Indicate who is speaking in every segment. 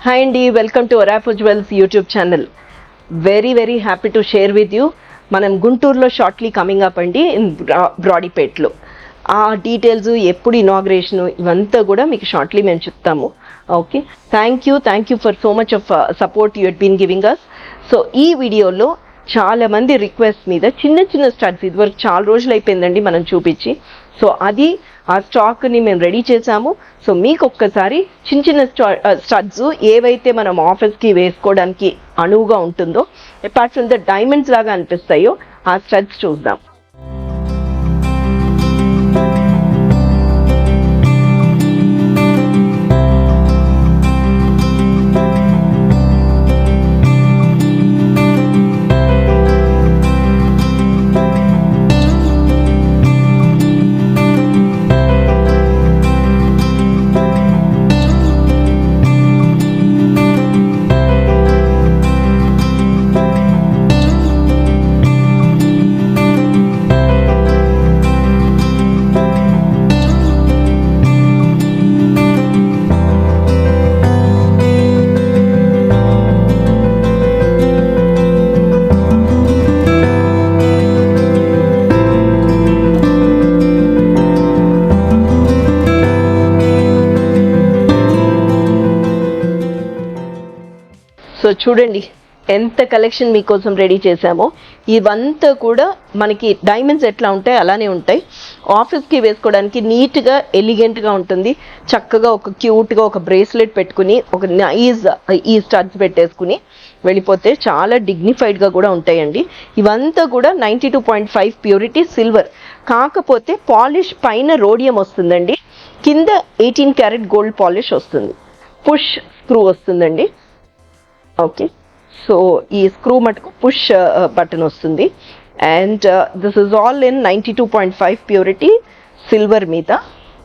Speaker 1: Hi Andy, welcome to Orafu Jewels YouTube channel. Very happy to share with you. మనం గుంటూరులో shortly coming up అండి in బ్రాడీపేట్లో. ఆ details ఎప్పుడు inauguration ఇవంతా కూడా మీకు షార్ట్లీ మేము చెప్తాము. Okay, thank you for so much of support you had been giving us. So ఈ వీడియోలో చాలా మంది రిక్వెస్ట్ మీద చిన్న స్టడ్స్ ఇదివరకు చాలా రోజులు అయిపోయిందండి మనం చూపించి. సో అది ఆ స్టాక్ని మేము రెడీ చేసాము. సో మీకు ఒక్కసారి చిన్న స్టడ్స్ ఏవైతే మనం ఆఫీస్కి వేసుకోవడానికి అనువుగా ఉంటుందో, అపార్ట్ ఫ్రమ్ ద డైమండ్స్ లాగా అనిపిస్తాయో ఆ స్టడ్స్ చూద్దాం. సో చూడండి ఎంత కలెక్షన్ మీకోసం రెడీ చేశామో. ఇవంతా కూడా మనకి డైమండ్స్ ఎట్లా ఉంటాయి అలానే ఉంటాయి. ఆఫీస్కి వేసుకోవడానికి నీట్గా ఎలిగెంట్గా ఉంటుంది. చక్కగా ఒక క్యూట్గా ఒక బ్రేస్లెట్ పెట్టుకుని ఒక నైస్ ఈ స్టడ్స్ పెట్టేసుకుని వెళ్ళిపోతే చాలా డిగ్నిఫైడ్గా కూడా ఉంటాయండి. ఇవంతా కూడా 92.5 ప్యూరిటీ సిల్వర్, కాకపోతే పాలిష్ పైన రోడియం వస్తుందండి, కింద 18 క్యారెట్ గోల్డ్ పాలిష్ వస్తుంది. పుష్ స్క్రూ వస్తుందండి. ఓకే, సో ఈ స్క్రూ మటుకు పుష్ బటన్ వస్తుంది. And this is all in 92.5 purity silver మీద,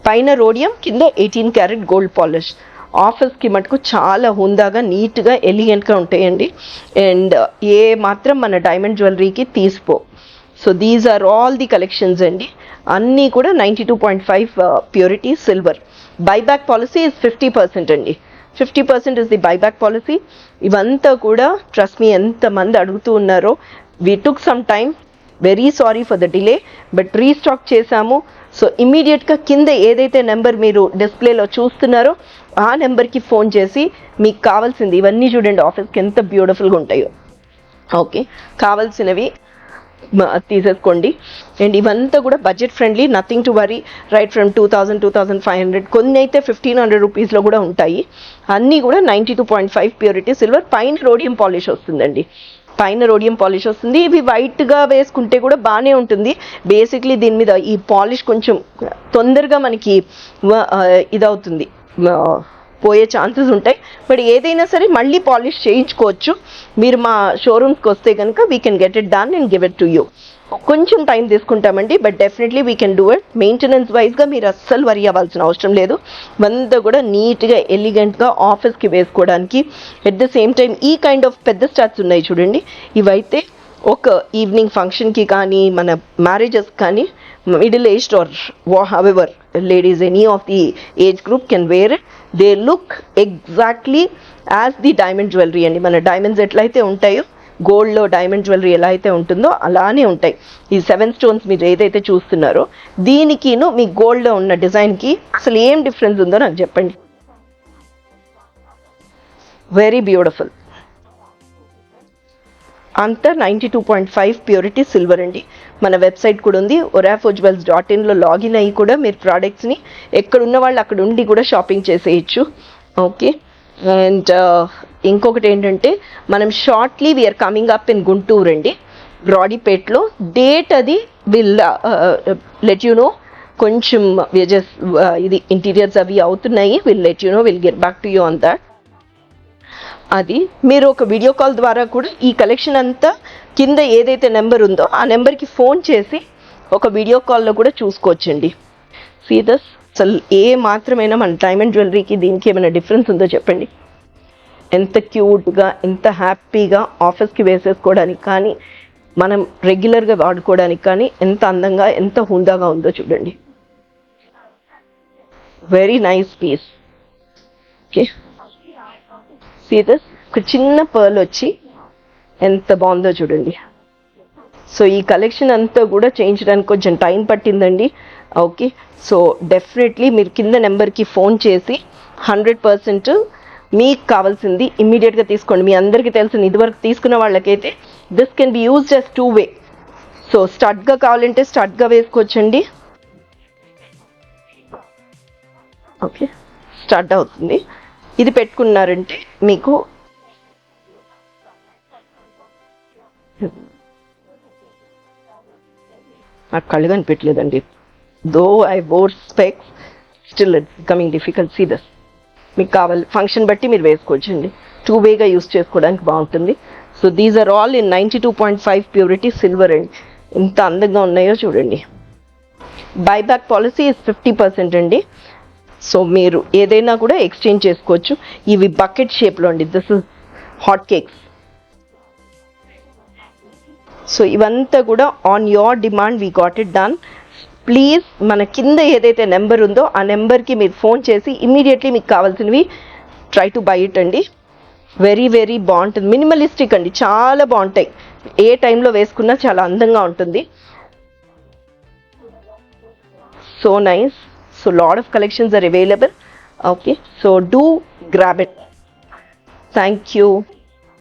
Speaker 1: పైన రోడియం, కింద 18 క్యారెట్ గోల్డ్ పాలిష్. ఆఫీస్కి మటుకు చాలా హుందాగా నీట్గా ఎలిగెంట్గా ఉంటాయండి. అండ్ ఏ మాత్రం మన డైమండ్ జ్యువెలరీకి తీసిపో. So these are all the collections అండి, అన్నీ కూడా 92.5 purity silver. Buyback policy is 50% అండి. 50% ఇస్ ది బైబ్యాక్ పాలసీ. ఇవంతా కూడా ట్రస్ట్ మీ ఎంతమంది అడుగుతూ ఉన్నారో. We took some time, very sorry for the delay, but restock చేశాము. సో ఇమీడియట్గా కింద ఏదైతే నెంబర్ మీరు డిస్ప్లేలో చూస్తున్నారో ఆ నెంబర్కి ఫోన్ చేసి మీకు కావాల్సింది ఇవన్నీ చూడండి ఆఫీస్కి ఎంత బ్యూటిఫుల్గా ఉంటాయో. ఓకే, కావాల్సినవి తీసేసుకోండి. అండ్ ఇవంతా కూడా budget friendly, nothing to worry. Right from 2000, 2500, కొన్ని అయితే 1500 రూపీస్లో కూడా ఉంటాయి. అన్నీ కూడా 92.5 ప్యూరిటీ సిల్వర్. పైన రోడియం పాలిష్ వస్తుందండి, పైన రోడియం పాలిష్ వస్తుంది. ఇవి వైట్గా వేసుకుంటే కూడా బాగానే ఉంటుంది. బేసిక్లీ దీని మీద ఈ పాలిష్ కొంచెం తొందరగా మనకి ఇదవుతుంది, పోయే ఛాన్సెస్ ఉంటాయి. బట్ ఏదైనా సరే మళ్ళీ పాలిష్ చేయించుకోవచ్చు. మీరు మా షోరూమ్స్కి వస్తే కనుక we can get it done and give it to you. కొంచెం టైం తీసుకుంటామండి, but definitely we can do it. Maintenance వైజ్గా మీరు అస్సలు వరీ అవ్వాల్సిన అవసరం లేదు. అంతా కూడా నీట్గా ఎలిగెంట్గా ఆఫీస్కి వేసుకోవడానికి. ఎట్ ద సేమ్ టైం ఈ కైండ్ ఆఫ్ పెద్ద స్టార్ట్స్ ఉన్నాయి చూడండి. ఇవైతే ఒక ఈవినింగ్ ఫంక్షన్కి కానీ మన మ్యారేజెస్ కానీ middle aged or however ladies, any of the age group can wear it. They look exactly as the diamond jewellery అండి. మన డైమండ్స్ ఎట్లయితే ఉంటాయో, గోల్డ్లో డైమండ్ జ్యువెలరీ ఎలా అయితే ఉంటుందో అలానే ఉంటాయి. ఈ 7 స్టోన్స్ మీరు ఏదైతే చూస్తున్నారో దీనికిను మీ గోల్డ్లో ఉన్న డిజైన్కి అసలు ఏం డిఫరెన్స్ ఉందో నాకు చెప్పండి. Very beautiful. అంతా 92.5 ప్యూరిటీ సిల్వర్ అండి. మన వెబ్సైట్ కూడా ఉంది, orafojewels.in లాగిన్ అయ్యి కూడా మీరు ప్రోడక్ట్స్ని ఎక్కడున్న వాళ్ళు అక్కడ ఉండి కూడా షాపింగ్ చేసేయచ్చు. ఓకే, అండ్ ఇంకొకటి ఏంటంటే మనం shortly we're coming up in Guntur అండి, బ్రాడీపేట్లో. డేట్ అది విల్ లెట్ యు నో. కొంచెం జస్ట్ ఇది ఇంటీరియర్స్ అవి అవుతున్నాయి, will let you know, will get back to you on that. అది మీరు ఒక వీడియో కాల్ ద్వారా కూడా ఈ కలెక్షన్ అంతా కింద ఏదైతే నెంబర్ ఉందో ఆ నెంబర్కి ఫోన్ చేసి ఒక వీడియో కాల్లో కూడా చూసుకోవచ్చండి. సీ దస్, అసలు ఏ మాత్రమైనా మన డైమండ్ జ్యువెలరీకి దీనికి ఏమైనా డిఫరెన్స్ ఉందో చెప్పండి. ఎంత క్యూట్గా, ఎంత హ్యాపీగా ఆఫీస్కి వేసేసుకోవడానికి కానీ మనం రెగ్యులర్గా వాడుకోవడానికి కానీ ఎంత అందంగా, ఎంత హుందాగా ఉందో చూడండి. Very nice piece. Okay, see this, ఒక చిన్న పర్ల్ వచ్చి ఎంత బాగుందో చూడండి. సో ఈ కలెక్షన్ అంతా కూడా చేయించడానికి కొంచెం టైం పట్టిందండి. ఓకే, సో డెఫినెట్లీ మీరు కింద నెంబర్కి ఫోన్ చేసి 100% మీకు కావాల్సింది ఇమ్మీడియట్గా తీసుకోండి. మీ అందరికీ తెలిసిన ఇదివరకు తీసుకున్న వాళ్ళకైతే this can be used as 2-way. So స్టడ్గా కావాలంటే స్టడ్గా వేసుకోవచ్చండి. ఓకే, స్టడ్ అవుతుంది. ఇది పెట్టుకున్నారంటే మీకు నాకు కళ్ళు కనిపించలేదండి. Though I wore specs, still it's coming difficult. See this, మీకు కావాలి ఫంక్షన్ బట్టి మీరు వేసుకోవచ్చండి. 2-wayగా యూస్ చేసుకోవడానికి బాగుంటుంది. So these are all in 92.5 purity silver అండి. ఎంత అందంగా ఉన్నాయో చూడండి. బైబ్యాక్ పాలసీ ఇస్ 50% అండి. సో మీరు ఏదైనా కూడా ఎక్స్చేంజ్ చేసుకోవచ్చు. ఇవి బకెట్ షేప్లో అండి. This is hot cakes. So ఇవంతా కూడా on your demand we got it done. Please మన కింద ఏదైతే నెంబర్ ఉందో ఆ నెంబర్కి మీరు ఫోన్ చేసి ఇమ్మీడియట్లీ మీకు కావాల్సినవి ట్రై టు బై ఇట్ అండి. వెరీ వెరీ బాగుంటుంది. మినిమలిస్టిక్ అండి, చాలా బాగుంటాయి. ఏ టైంలో వేసుకున్నా చాలా అందంగా ఉంటుంది. So nice. So lot of collections are available. Okay, so do grab it. Thank you.